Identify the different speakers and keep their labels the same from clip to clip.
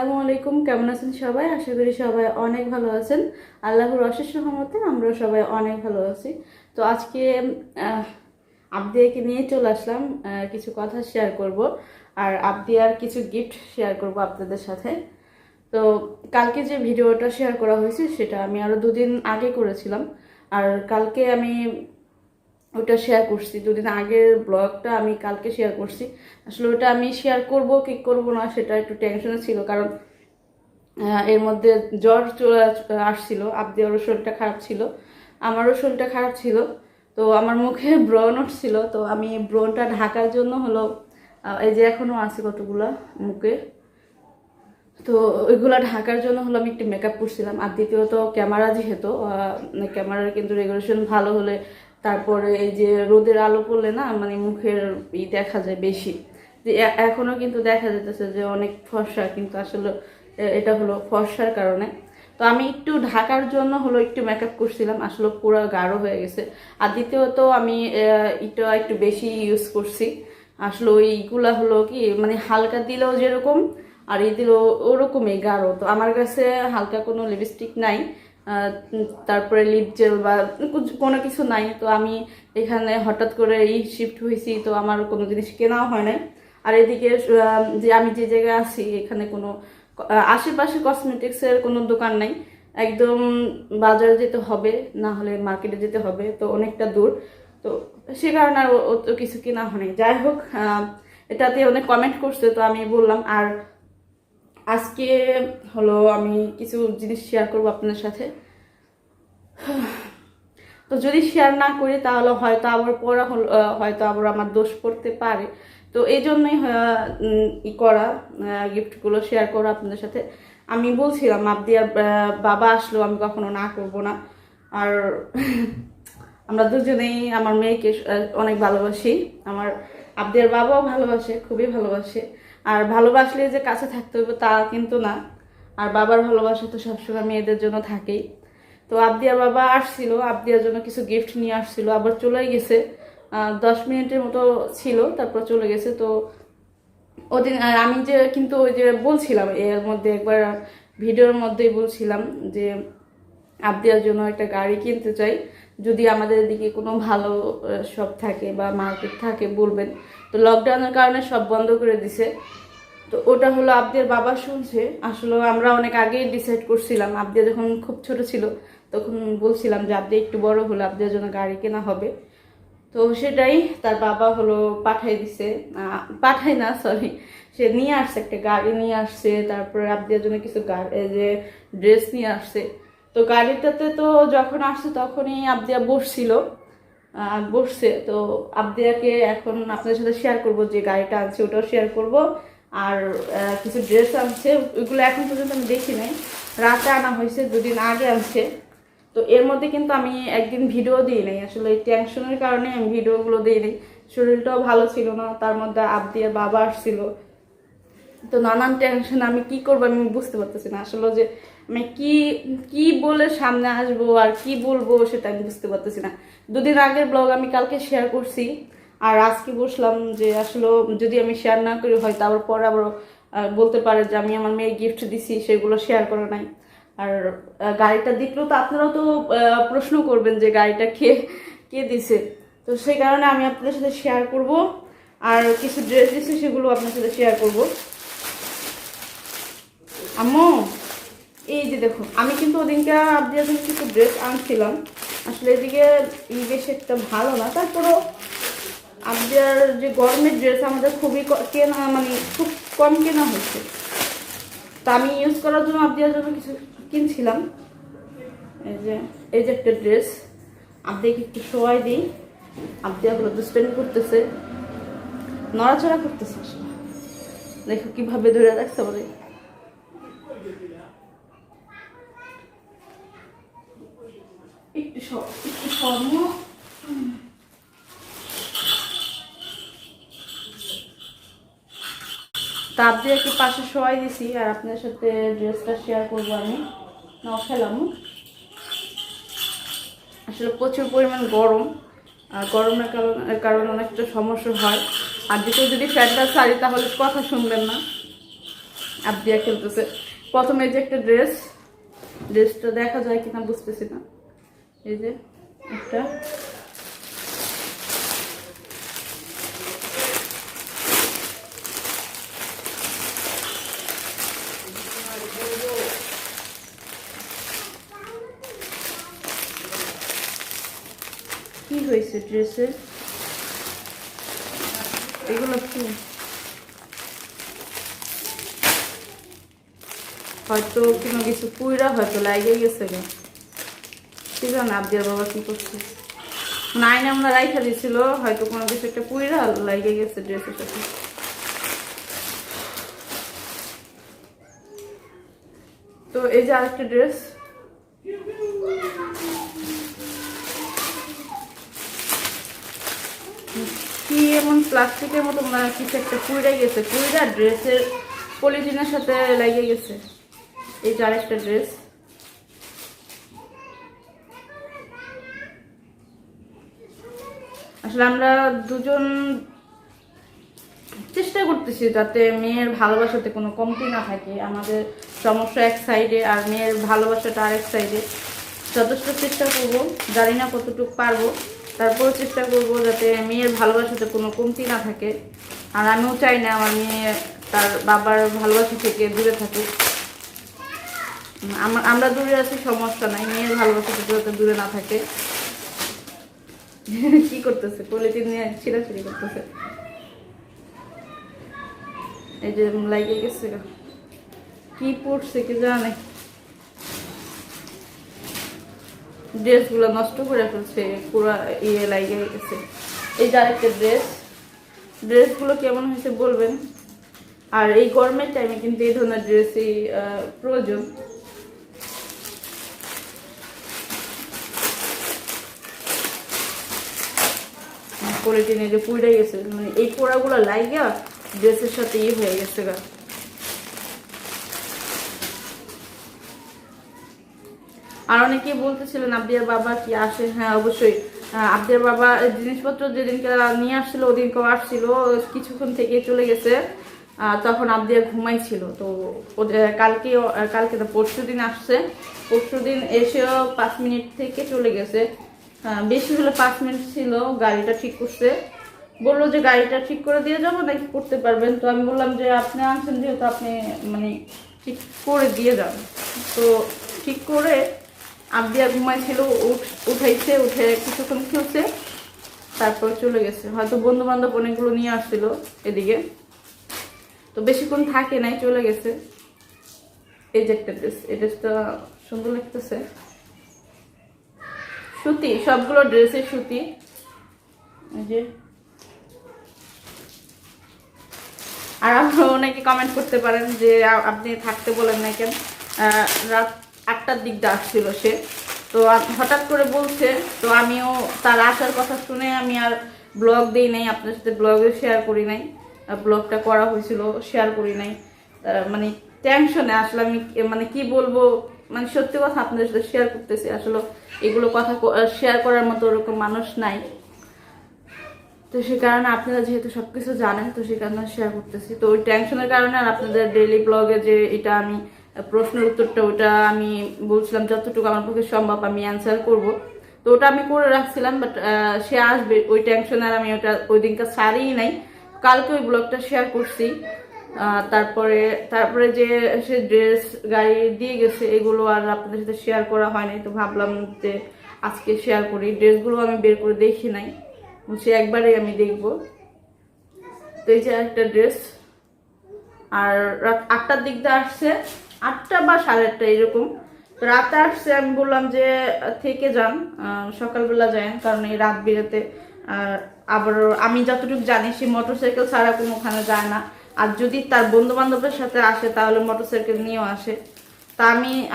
Speaker 1: আসসালামু আলাইকুম। কেমন আছেন সবাই? আশা করি সবাই অনেক ভালো আছেন। আল্লাহর অশেষ রহমতে আমরা সবাই অনেক ভালো আছি। তো আজকে আবদিয়াকে নিয়ে চলে আসলাম, কিছু কথা শেয়ার করব আর আবদিয়ার কিছু গিফট শেয়ার করব আপনাদের সাথে। তো কালকে যে ভিডিওটা শেয়ার করা হয়েছে সেটা আমি আরও 2 দিন আগে করেছিলাম, আর কালকে আমি ওটা শেয়ার করছি। 2 দিন আগের ব্লগটা আমি কালকে শেয়ার করছি। আসলে ওটা আমি শেয়ার করব কি করব না সেটা একটু টেনশনে ছিল, কারণ এর মধ্যে জ্বর চলে আসছিল। আবদিয়ারও শরীরটা খারাপ ছিল, আমারও শরীরটা খারাপ ছিল। তো আমার মুখে ব্রণ উঠছিল, তো আমি ব্রণটা ঢাকার জন্য হলো এই যে এখনও আছে কতগুলা মুখে, তো ওইগুলো ঢাকার জন্য হলো আমি একটু মেকআপ করছিলাম। আর দ্বিতীয়ত ক্যামেরা যেহেতু ক্যামেরার কিন্তু রেগুলেশন ভালো হলে, তারপরে এই যে রোদের আলো পড়লে না মানে মুখের দেখা যায় বেশি। যে এখনও কিন্তু দেখা যেতেছে যে অনেক ফর্সা, কিন্তু আসলে এটা হলো ফর্সার কারণে। তো আমি একটু ঢাকার জন্য হলো একটু মেকআপ করছিলাম, আসলে পুরো গাঢ় হয়ে গেছে। আর দ্বিতীয়ত আমি এটা একটু বেশি ইউজ করছি। আসলে ওইগুলা হলো কি মানে হালকা দিলেও যেরকম আর এই দিল ওরকমই গাঢ়। তো আমার কাছে হালকা কোনো লিপস্টিক নাই, তারপরে লিপ জেল বা কোনো কিছু নাই। তো আমি এখানে হঠাৎ করে শিফট হয়েছি, তো আমার কোনো জিনিস কেনাও হয় নাই। আর এদিকে যে আমি যে জায়গায় আছি এখানে কোনো আশেপাশে কসমেটিক্সের কোনো দোকান নাই, একদম বাজারে যেতে হবে, না হলে মার্কেটে যেতে হবে, তো অনেকটা দূর। তো সে কারণে আর অত কিছু কেনা হয়নি। যাই হোক, এটাতে অনেক কমেন্ট করছে, তো আমি বললাম। আর আজকে হলো আমি কিছু জিনিস শেয়ার করবো আপনাদের সাথে। তো যদি শেয়ার না করি তাহলে হয়তো আবার পড়া হলো, হয়তো আবার আমার দোষ পড়তে পারে। তো এই জন্যই করা গিফটগুলো শেয়ার করা আপনাদের সাথে। আমি বলছিলাম আবদিয়ার বাবা আসলো আমি কখনো না করব না। আর আমরা দুজনেই আমার মেয়েকে অনেক ভালোবাসি। আমার আবদিয়ার বাবাও ভালোবাসে, খুবই ভালোবাসে। আর ভালোবাসলে যে কাছে থাকতে হবে তা কিন্তু না। আর বাবার ভালোবাসা তো সবসময় মেয়েদের জন্য থাকেই। তো আবদিয়ার বাবা আসছিল, আবদিয়ার জন্য কিছু গিফট নিয়ে আসছিল, আবার চলে গেছে। 10 মিনিটের মতো ছিল, তারপর চলে গেছে। তো ওদিন আমি যে কিন্তু ওই যে বলছিলাম এর মধ্যে একবার ভিডিওর মধ্যেই বলছিলাম যে আবদিয়ার জন্য একটা গাড়ি কিনতে চাই, যদি আমাদের দিকে কোনো ভালো শপ থাকে বা মার্কেট থাকে বলবেন। তো লকডাউনের কারণে সব বন্ধ করে দিছে। তো ওটা হলো আবদিয়ার বাবা শুনছে। আসলে আমরা অনেক আগেই ডিসাইড করছিলাম, আবদিয়া যখন খুব ছোট ছিল তখন বলছিলাম যে আবদিয়া একটু বড় হলো আবদিয়ার জন্য গাড়ি কেনা হবে। তো সেটাই তার বাবা হলো পাঠাই দিছে, পাঠাই না সরি, সে নিয়ে আসছে, একটা গাড়ি নিয়ে আসছে। তারপরে আবদিয়ার জন্য কিছু যে ড্রেস নিয়ে আসছে। তো গাড়িটাতে তো যখন আসছে তখনই আবদিয়া বসছিল, বসছে। তো আবদিয়াকে এখন আপনাদের সাথে শেয়ার করব যে গাড়িটা আনছে ওটাও শেয়ার করব। আর কিছু ড্রেস আনছে, ওইগুলো এখন পর্যন্ত আমি দেখি নাই, রাতে আনা হয়েছে, 2 দিন আগে আনছে। তো এর মধ্যে কিন্তু আমি একদিন ভিডিও দিই নাই, আসলে এই টেনশনের কারণে আমি ভিডিওগুলো দিই নাই। শরীরটাও ভালো ছিল না, তার মধ্যে আবদিয়ার বাবা আসছিল। তো নানান টেনশন, আমি কি করবো আমি বুঝতে পারতেছি না আসলে, যে আমি কি কি বলে সামনে আসবো আর কি বলবো সেটা আমি বুঝতে পারতেছি না। 2 দিন আগের ব্লগ আমি কালকে শেয়ার করছি, আর আজকে বসলাম যে আসলে যদি আমি শেয়ার না করি হয়তো আবার পরে আবার বলতে পারে যে আমি আমার মেয়ে গিফট দিছি সেগুলো শেয়ার করা নাই। আর গাড়িটা দেখলেও তো আপনারাও তো প্রশ্ন করবেন যে গাড়িটা কে কে দিছে। তো সেই কারণে আমি আপনাদের সাথে শেয়ার করব। আর কিছু ড্রেস দিচ্ছে সেগুলো আপনার সাথে শেয়ার করব। আম্মু এই যে দেখো, আমি কিন্তু ওদিনকে আবদিয়ার জন্য কিছু ড্রেস আনছিলাম। আসলে এদিকে বেশ একটা ভালো না, তারপরেও আবদিয়ার যে গরমের ড্রেস আমাদের খুবই কেনা, মানে খুব কম কেনা হয়েছে। তা আমি ইউজ করার জন্য আবদিয়ার জন্য কিছু কিনছিলাম। এই যে একটা ড্রেস, আবদিয়াকে একটু শোয়াই দিই। আবদিয়া হলো দুষ্টামি করতেছে, নড়াচড়া করতেছে। আসলে দেখো কিভাবে ধরে রাখতে পারে। একটু স্বর্ণ তাপ দিয়ে একটু পাশে শোয়াই দিছি। আর আপনার সাথে ড্রেসটা শেয়ার করবো আমি। নাও খেলাম। আসলে প্রচুর পরিমাণ গরম, আর গরমের কারণে অনেকটা সমস্যা হয়। আর যদি ফ্যানটা ছাড়ি তাহলে কথা শুনবেন না। আবদিয়া খেলতেছে। প্রথমে যে একটা ড্রেসটা দেখা যায় কিনা বুঝতেছি না। এই যে একটা কি হয়েছে ড্রেসের, এগুলো কি হয়তো কোনো কিছু পুইরা হয়তো লাগে গেছে না, কি জানো আবদিয়ার বাবা কি করছে। নাইন আমরা রাইখা দিয়েছিল, হয়তো কোনো কিছু একটা পুইরা লাগে গেছে ড্রেসের সাথে। তো এই যে আরেকটা ড্রেস, কি এমন প্লাস্টিকের মতো কিছু একটা পুইরা গেছে, পুইরা ড্রেসের পলিথিনের সাথে লাগিয়ে গেছে। এই যে আরেকটা ড্রেস, আসলে আমরা দুজন চেষ্টা করতেছি যাতে মেয়ের ভালোবাসাতে কোনো কমতি না থাকে। আমাদের সমস্যা এক সাইডে আর মেয়ের ভালোবাসাটা আরেক সাইডে। যথেষ্ট চেষ্টা করব, জানি না কতটুকু পারবো, তারপর চেষ্টা করব যাতে মেয়ের ভালোবাসাতে কোনো কমতি না থাকে। আর আমিও চাই না আমার মেয়ে তার বাবার ভালোবাসা থেকে দূরে থাকুক। আমরা দূরে আছি সমস্যা নাই, মেয়ের ভালোবাসা থেকে যাতে দূরে না থাকে। কি করতেছে, পলিথিন নিয়ে ছিঁড়াছিড়ি করতেছে। এই যে লাগিয়ে গেছে, কি পড়ছে কি জানে, ড্রেসগুলো নষ্ট করে ফেলছে, পুরো ইয়ে লাগিয়ে গেছে। এই যে আরেকটা ড্রেসগুলো কেমন হয়েছে বলবেন। আর এই গরমের টাইমে কিন্তু এই ধরনের ড্রেসই প্রয়োজন। পলিথিনে যে পুড়ে গেছে, মানে এই পোড়াগুলো লাগিয়া ড্রেসের সাথে ইয়ে হয়ে গেছে গা। আর অনেকেই বলতেছিলেন আবদিয়ার বাবা কি আসে। হ্যাঁ অবশ্যই, আবদিয়ার বাবা জিনিসপত্র যেদিনকে নিয়ে আসছিল ওদিনকেও আসছিল, কিছুক্ষণ থেকে চলে গেছে। তখন আবদিয়া ঘুমাইছিল। তো কালকে তো পরশু দিন আসছে, পরশু দিন এসেও 5 মিনিট থেকে চলে গেছে। বেশি হলে 5 মিনিট ছিল, গাড়িটা ঠিক করছে। বললো যে গাড়িটা ঠিক করে দিয়ে যাবো নাকি করতে পারবেন। তো আমি বললাম যে আপনি আনছেন যেহেতু আপনি মানে ঠিক করে দিয়ে যান। তো ঠিক করে আবদিয়া ঘুমাইছিল, উঠাইছে, উঠে কিছুক্ষণ খেলছে, তারপর চলে গেছে। হয়তো বন্ধু বান্ধব অনেকগুলো নিয়ে আসছিল এদিকে, তো বেশিক্ষণ থাকে নাই, চলে গেছে। এই যে একটা ড্রেস, এই ড্রেসটা সুন্দর লাগতেছে, সুতি, সবগুলো ড্রেসের সুতি। এই যে আর অনেকে কমেন্ট করতে পারেন যে আপনি থাকতে বলেন না কেন, রাত 8টার দিক দিয়ে আসছিল সে, তো হঠাৎ করে বলছে। তো আমিও তার আসার কথা শুনে আমি আর ব্লগ দিই নাই, আপনার সাথে ব্লগে শেয়ার করি নাই। ব্লগটা করা হয়েছিল, শেয়ার করি নাই, মানে টেনশনে আসলে আমি মানে কি বলবো, মানে সত্যি কথা আপনাদের সাথে শেয়ার করতেছি। আসলে এগুলো কথা শেয়ার করার মতো ওরকম মানুষ নাই, তো সে কারণে আপনারা যেহেতু সবকিছু জানেন, তো সে কারণে শেয়ার করতেছি। তো ওই টেনশনের কারণে আর আপনাদের ডেইলি ব্লগে যে এটা আমি প্রশ্নের উত্তরটা ওটা আমি বলছিলাম যতটুকু আমার পক্ষে সম্ভব আমি অ্যান্সার করব, তো ওটা আমি করে রাখছিলাম। বাট সে আসবে ওই টেনশন আর আমি ওটা ওই দিনকার ছাড়িই নাই, কালকে ওই ব্লগটা শেয়ার করছি। তারপরে যে সে ড্রেস গাড়ি দিয়ে গেছে এগুলো আর আপনাদের সাথে শেয়ার করা হয় নাই। তো ভাবলাম যে আজকে শেয়ার করি। ড্রেসগুলো আমি বের করে দেখি নাই, সে একবারে আমি দেখবো। তো এই যে একটা ড্রেস, আর রাত 8টার দিক দিয়ে আসছে, 8টা বা 8:30 এরকম। তো রাতে আসছে, আমি বললাম যে থেকে যান, সকালবেলা যান, কারণ এই রাত বিরেতে আবার আমি যতটুকু জানি সে মোটরসাইকেল ছাড়া কোনোখানে যায় না। আর যদি তার বন্ধু বান্ধবের সাথে আসে তাহলে মোটরসাইকেল নিয়েও আসে। তা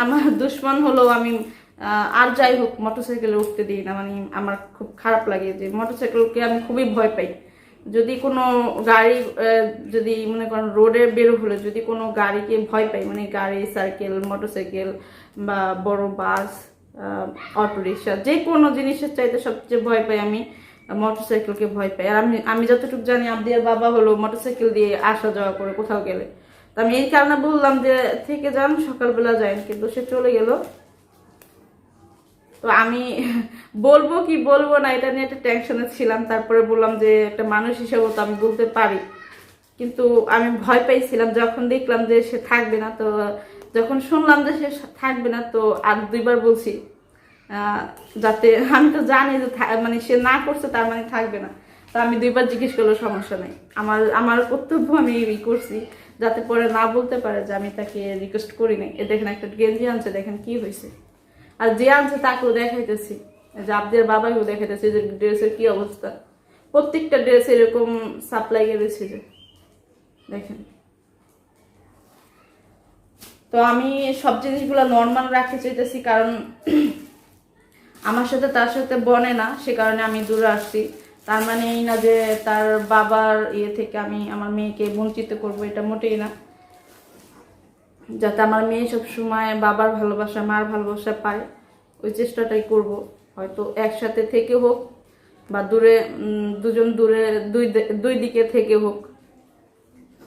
Speaker 1: আমার দুশ্মন হলেও আমি আর যাই হোক মোটরসাইকেলে উঠতে দিই না। মানে আমার খুব খারাপ লাগে যে মোটরসাইকেলকে আমি খুবই ভয় পাই। যদি কোনো গাড়ি যদি মনে করেন রোডে বের হলে যদি কোনো গাড়িকে ভয় পাই, মানে গাড়ি, সাইকেল, মোটরসাইকেল বা বড় বাস, অটোরিকশা, যে কোনো জিনিসের চাইতে সবচেয়ে ভয় পাই আমি মোটরসাইকেলকে ভয় পাই। আর আমি যতটুকু জানি আবদিয়ার বাবা হলো মোটরসাইকেল দিয়ে আসা যাওয়া করে কোথাও গেলে। তো তো আমি এই কারণে বললাম যে থেকে যান, সকালবেলা যাই, কিন্তু সে চলে গেল। তো আমি বলবো কি বলবো না এটা নিয়ে একটা টেনশনে ছিলাম। তারপরে বললাম যে একটা মানুষ হিসেবে তো আমি বলতে পারি, কিন্তু আমি ভয় পাইছিলাম যখন দেখলাম যে সে থাকবে না। তো যখন শুনলাম যে সে থাকবে না, তো আর দুইবার বলছি, যাতে আমি তো জানি যে মানে সে না করছে তার মানে থাকবে না। তো আমি দুইবার জিজ্ঞেস করলো, সমস্যা নেই, আমার আমার কর্তব্য আমি করছি, যাতে পরে না বলতে পারে যে আমি তাকে রিকোয়েস্ট করি নাই। এ দেখেন একটা গেঞ্জি আনছে, দেখেন কি হয়েছে। আর যে আনছে তাকেও দেখাইতেছি, যে আপনাদের বাবাকেও দেখাইতেছি যে ড্রেসের কি অবস্থা। প্রত্যেকটা ড্রেস এরকম সাপ্লাই গেছে যে দেখেন। তো আমি সব জিনিসগুলো নর্মাল রাখতে চাইতেছি, কারণ আমার সাথে তার সাথে বনে না, সে কারণে আমি দূরে আসছি। তার মানে এই না যে তার বাবার ইয়ে থেকে আমি আমার মেয়েকে বঞ্চিত করব, এটা মোটেই না। যাতে আমার মেয়ে সবসময় বাবার ভালোবাসা, মার ভালোবাসা পায়, ওই চেষ্টাটাই করব। হয়তো একসাথে থেকে হোক বা দূরে, দুজন দূরে, দুই দিকে থেকে হোক,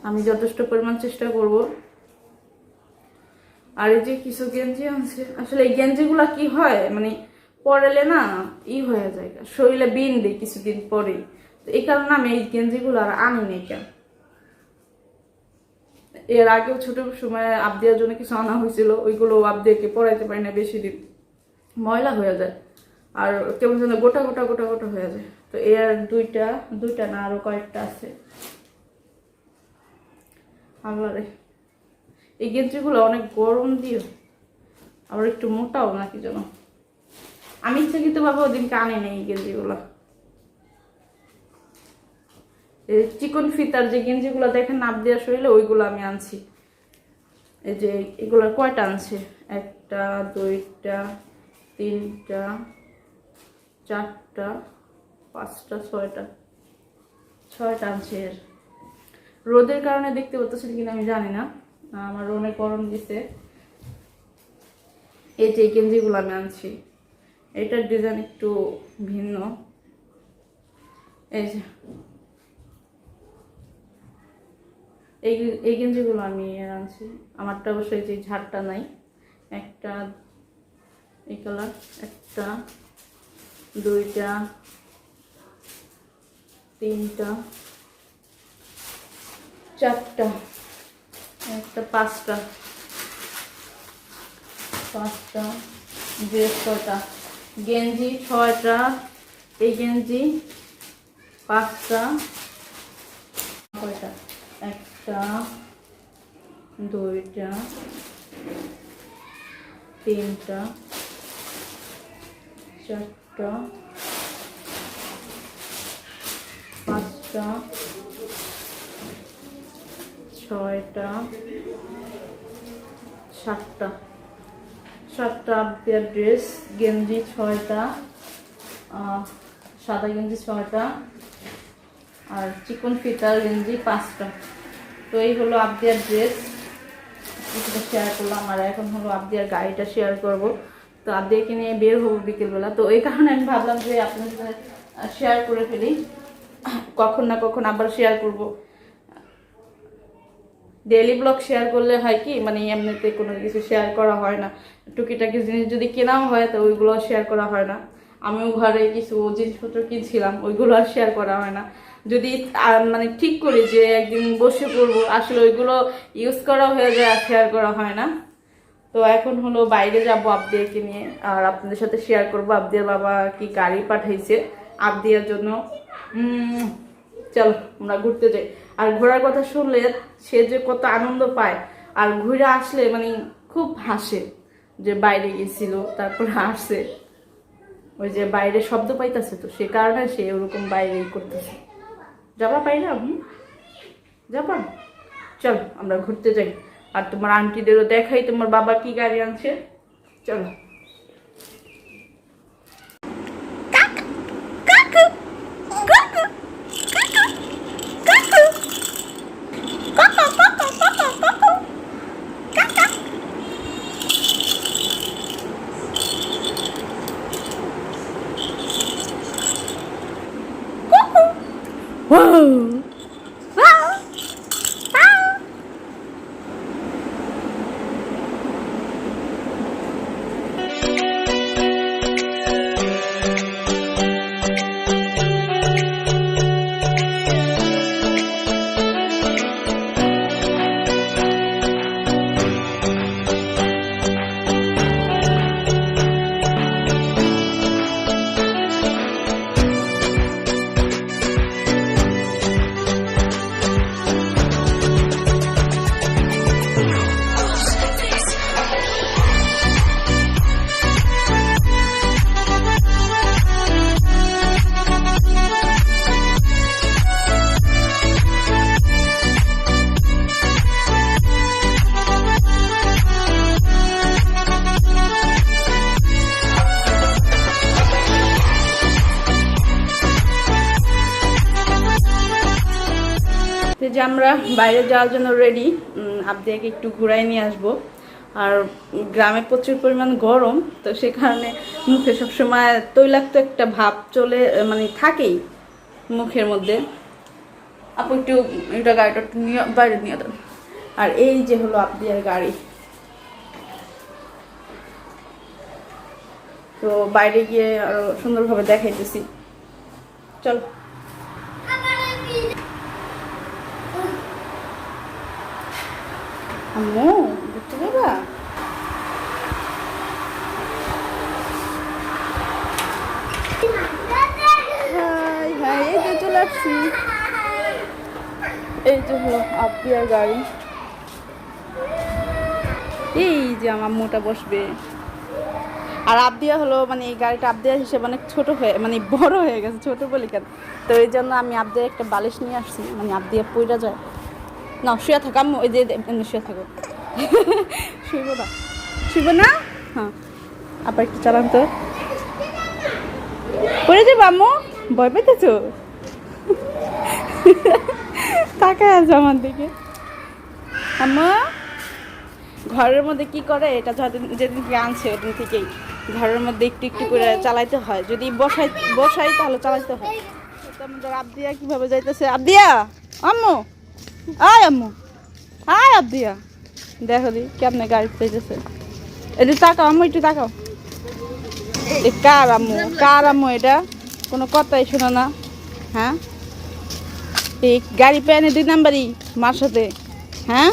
Speaker 1: আমি যথেষ্ট পরিমাণ চেষ্টা করব। আর এই যে কিছু গেঞ্জি আছে, আসলে এই গেঞ্জিগুলা কি হয় মানে পরেলে না হয়ে যায়, শরীরে বিন দেয় কিছুদিন পরে। তো এই কারণে আমি এই গেঞ্জিগুলো আর আনি নাই কেন। এর আগেও ছোট সময় আবদিয়ার জন্য কিছু আনা হয়েছিল, ওইগুলো আবদিয়াকে পরাইতে পারি না বেশি দিন, ময়লা হয়ে যায় আর কেমন যেন গোটা গোটা গোটা গোটা হয়ে যায়। তো এর দুইটা না আরো কয়েকটা আছে। আল্লাহরে, এই গেঞ্জিগুলো অনেক গরম দিয়ে, আবার একটু মোটাও নাকি যেন। আমি ইচ্ছাকৃত ভাবে ওদিনকে আনি নেই এই গেঞ্জিগুলো। চিকন ফিতার যে গেঞ্জিগুলো দেখেন নাপ দেওয়া শরীরে, ওইগুলো আমি আনছি। এই যে এগুলো কয়টা আনছে, 1টা 2টা 3টা 4টা 5টা 6টা আনছে। এর রোদের কারণে দেখতে পাচ্ছেন কিনা আমি জানি না, আমার অনেক গরম দিছে। এই যে গেঞ্জিগুলো আমি আনছি, এটার ডিজাইন একটু ভিন্ন। এই যে এই গেঞ্জিগুলো আমি আনছি। আমারটা অবশ্যই যে ঝাড়টা নাই, একটা এই কালার, 1টা 2টা 3টা 4টা, একটা 5টা ড্রেস 6টা, গেঞ্জি 6টা, এই গেঞ্জি 5টা, 1টা 2টা 3টা 4টা 5টা 6টা 7টা আপনার ড্রেস, গেঞ্জি 6টা, সাদা গেঞ্জি 6টা, আর চিকন ফিতার গেঞ্জি 5টা। তো এই হলো আবদিয়ার ড্রেস, কিছুটা শেয়ার করলাম। আর এখন হলো আবদিয়ার গাড়িটা শেয়ার করব। তো আবদিয়াকে নিয়ে বের হবো বিকেলবেলা, তো এই কারণে আমি ভাবলাম যে আপনাদের সাথে শেয়ার করে ফেলি, কখন না কখন আবার শেয়ার করব। ডেইলি ব্লগ শেয়ার করলে হয় কি, মানে এমনিতে কোনো কিছু শেয়ার করা হয় না। টুকিটাকি জিনিস যদি কেনাও হয় তো ওইগুলো শেয়ার করা হয় না। আমিও ঘরে কিছু জিনিসপত্র কিনছিলাম, ওইগুলো আর শেয়ার করা হয় না। যদি মানে ঠিক করি যে একদিন বসে পড়বো, আসলে ওইগুলো ইউজ করা হয়ে যায় আর শেয়ার করা হয় না। তো এখন হলো বাইরে যাবো আবদিয়াকে নিয়ে, আর আপনাদের সাথে শেয়ার করবো আবদিয়ার বাবা কি গাড়ি পাঠাইছে আবদিয়ার জন্য। চলো আমরা ঘুরতে যাই। আর ঘোরার কথা শুনলে সে যে কত আনন্দ পায়, আর ঘুরে আসলে মানে খুব হাসে যে বাইরে গেছিল তারপরে আসছে, ওই যে বাইরে শব্দ পাইতেছে, তো সে কারণে সে ওরকম বাইরেই করতেছে। যাবা পাইলাম, যাবা, চল আমরা ঘুরতে যাই। আর তোমার আন্টিদেরও দেখাই তোমার বাবা কি গাড়ি আনছে, চলো। যে আমরা বাইরে যাওয়ার জন্য রেডি। আবদিয়াকে একটু ঘুরাই নিয়ে আসবো। আর গ্রামে প্রচুর পরিমাণ গরম, তো সে কারণে মুখে সবসময় তৈলাক্ত একটা ভাব চলে মানে থাকেই মুখের মধ্যে। আপু একটু এটা গাড়িটা একটু নিয়ে বাইরে নিয়ে দেন। আর এই যে হলো আবদিয়ার গাড়ি। তো বাইরে গিয়ে আরো সুন্দরভাবে দেখাইতেছি, চলো। আম্মু দেখতে যাবা? হাই হাই, এই যে চলে আসছি। এই যে হলো আবদিয়ার গাড়ি। এই যে আমার আম্মুটা বসবে। আর আবদিয়া হলো মানে এই গাড়িটা আবদিয়া হিসেবে অনেক ছোট হয়ে মানে বড় হয়ে গেছে, ছোট বলি কেন, তো এই জন্য আমি আবদিয়া একটা বালিশ নিয়ে আসছি, মানে আবদিয়া পইরা যায় না। শুয়ে থাকো আম্মু, ওই যে শুয়ে থাকো। শুইব না, শুইব না। হ্যাঁ, আবার একটু চালান তো। পড়ে যাবো আম্মু, ভয় পেতেছ? তাকায় আছে আমার দিকে। আম্মু ঘরের মধ্যে কি করে, এটা যেদিন থেকে আনছে ওদিন থেকেই ঘরের মধ্যে একটু একটু করে চালাইতে হয়। যদি বসাই তাহলে চালাইতে হয়। আমাদের আবদিয়া কিভাবে যাইতেছে। আবদিয়া, আম্মু আয়, আম্মু আয়, আবদিয়া দেখো দি কেমনে গাড়ি যাইতেছে। একটু তাকাও আম্মু, একটু তাকাও। কার আম্মু, কার আম্মু? এটা কোনো কথাই শোনো না। হ্যাঁ, এই গাড়ি পেয়ে 2 নাম্বারই মার সাথে। হ্যাঁ,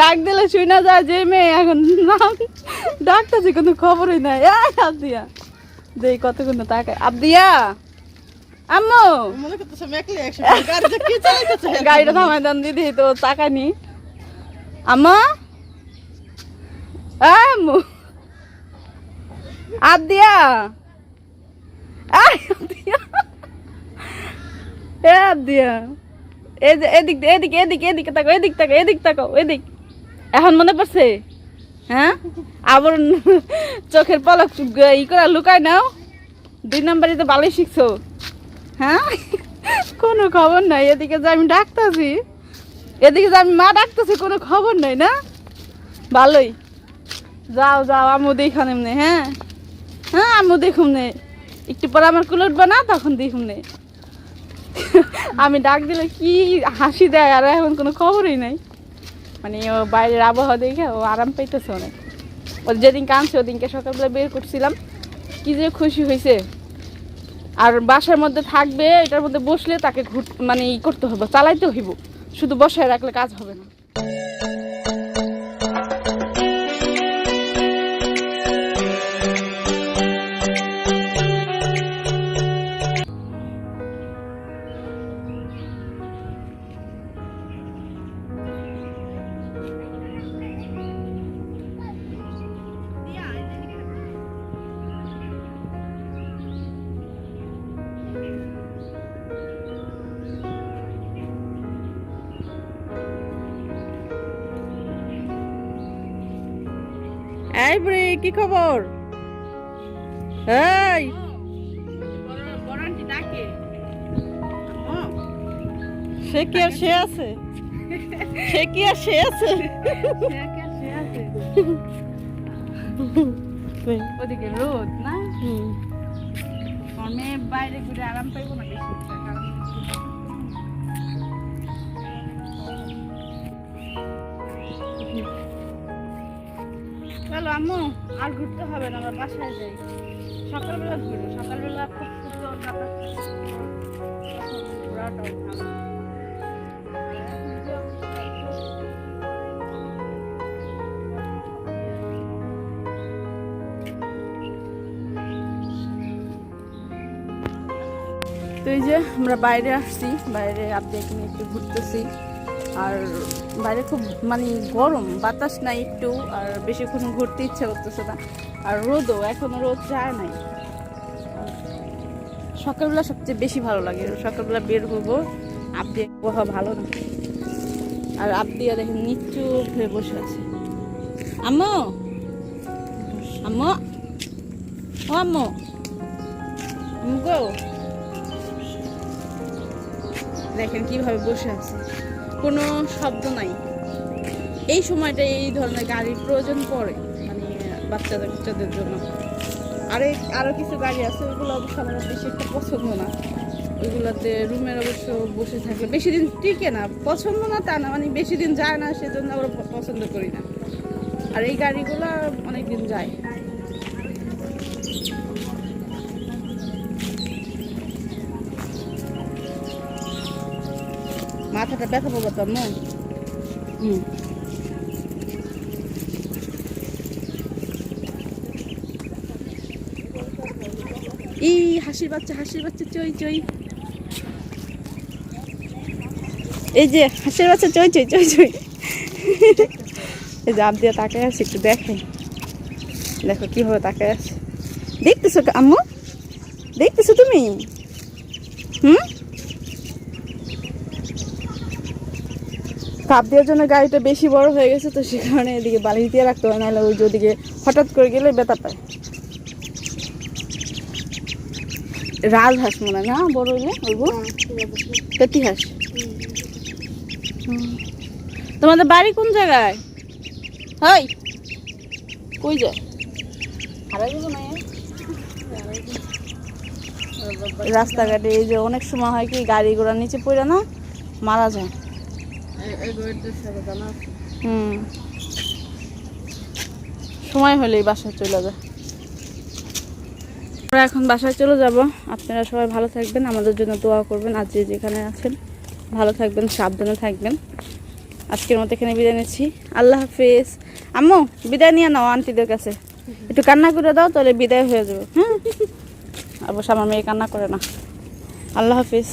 Speaker 1: ডাক দিলে শুই না যায় যে মেয়ে এখন নাম ডাকতেছি, কোনো খবরই নাই। আবদিয়া দেই কতক্ষণ তাকায়। আবদিয়া, আম্মু গাড়িটা থামাই দেন দিদি, তো তাকানি। আম্মা, আম্মু, আবদিয়া, আবদিয়া, আবদিয়া, এদিক এদিকে এদিকে এদিকে তাকাও, এদিক তাকাও, এদিক তাকাও, এদিক। এখন মনে পড়ছে? হ্যাঁ, আবার চোখের পলক ই করে লুকায় নাও। 2 নাম্বারই তো ভালোই শিখছো। হ্যাঁ, কোনো খবর নাই। এদিকে যে আমি ডাকতেছি, এদিকে যে আমি মা ডাকতেছি, কোনো খবর নাই না? ভালোই, যাও যাও, আম্মু দেখুন এমনি। হ্যাঁ হ্যাঁ, আম্মু দেখুন নে, একটু পরে আমার কুল উঠবে না, তখন দেখুন নে। আমি ডাক দিলে কি হাসি দেয়, আর এখন কোনো খবরই নাই। মানে ও বাইরের আবহাওয়া দেখে ও আরাম পাইতেছে অনেক। ও যেদিন কাঁদছে ওদিনকে সকালবেলা বের করছিলাম, কি যে খুশি হয়েছে। আর বাসার মধ্যে থাকবে, এটার মধ্যে বসলে তাকে মানে ই করতে হবে, চালাইতে হইব, শুধু বসায় রাখলে কাজ হবে না। এই ব্রে, কি খবর? এই সে কি আর সে আছে? সে কি আর সে আছে? ওদিকে রোদ না, আমি বাইরে ঘুরে আরাম পাইবো না বেশি। চলো আম্মু, আর ঘুরতে হবে না, আমরা বাসায় যাই। সকালবেলা ঘুরবো, সকালবেলা খুব সুন্দর তো এই যে আমরা বাইরে আসছি, বাইরে আবদিয়াকে নিয়ে একটু ঘুরতেছি। আর বাইরে খুব মানে গরম, বাতাস নাই একটু, আর বেশিক্ষণ ঘুরতে ইচ্ছা করতেছে না। আর রোদও, এখনো রোদ যায় নাই। সকালবেলা সবচেয়ে বেশি ভালো লাগে, সকালবেলা বের হবো। আবদিয়া আবহাওয়া ভালো না, আর আবদিয়া দেখেন নিচুপ হয়ে বসে আছে। আম্মু, আম্মু, ও আম্মু, মুগো দেখেন কিভাবে বসে আছে, কোনো শব্দ নাই। এই সময়টা এই ধরনের গাড়ির প্রয়োজন পড়ে, মানে বাচ্চাদের জন্য। আরো কিছু গাড়ি আছে, ওইগুলো অবশ্য আমার বেশি একটা পছন্দ না। ওইগুলোতে রুমের অবশ্য বসে থাকলে বেশি দিন টিকে না, পছন্দ না তা না, মানে বেশি দিন যায় না, সেজন্য আমরা পছন্দ করি না। আর এই গাড়িগুলো অনেক দিন যায়। মাথাটা ব্যথা পাবো তো মন। এই হাসির বাচ্চা চই চই, এই যে হাসির বাচ্চা চই চই চই চই, এই যে আপ দিয়ে তাকায় আছে, একটু দেখে, দেখো কিভাবে তাকায় আছে। দেখতেছো আম্মু, দেখতেছো তুমি? কাপ দেওয়ার জন্য গাড়িটা বেশি বড় হয়ে গেছে, তো সে কারণে এদিকে বালিশ দিয়ে রাখতে হয়, নাহলে ওই যে ওদিকে হঠাৎ করে গেলে ব্যথা পায়। রাজহাঁস মনে হয় না বড় হইলে, ওইগুলো পেটি হাঁস। তোমাদের বাড়ি কোন জায়গায়? হয় কই যায় রাস্তাঘাটে? এই যে অনেক সময় হয় কি গাড়ি ঘোড়ার নিচে পড়ে না মারা যায়। সময় হলেই বাসায় চলে যায়। আমরা এখন বাসায় চলে যাব। আপনারা সবাই ভালো থাকবেন, আমাদের জন্য দোয়া করবেন। আর যে যেখানে আছেন ভালো থাকবেন, সাবধানে থাকবেন। আজকের মতো এখানে বিদায় নিচ্ছি। আল্লাহ হাফিজ। আম্মু বিদায় নিয়ে নাও আন্টিদের কাছে, একটু কান্না করে দাও, তাহলে বিদায় হয়ে যাবে। হ্যাঁ, অবশ্য আমার মেয়ে কান্না করে না। আল্লাহ হাফিজ।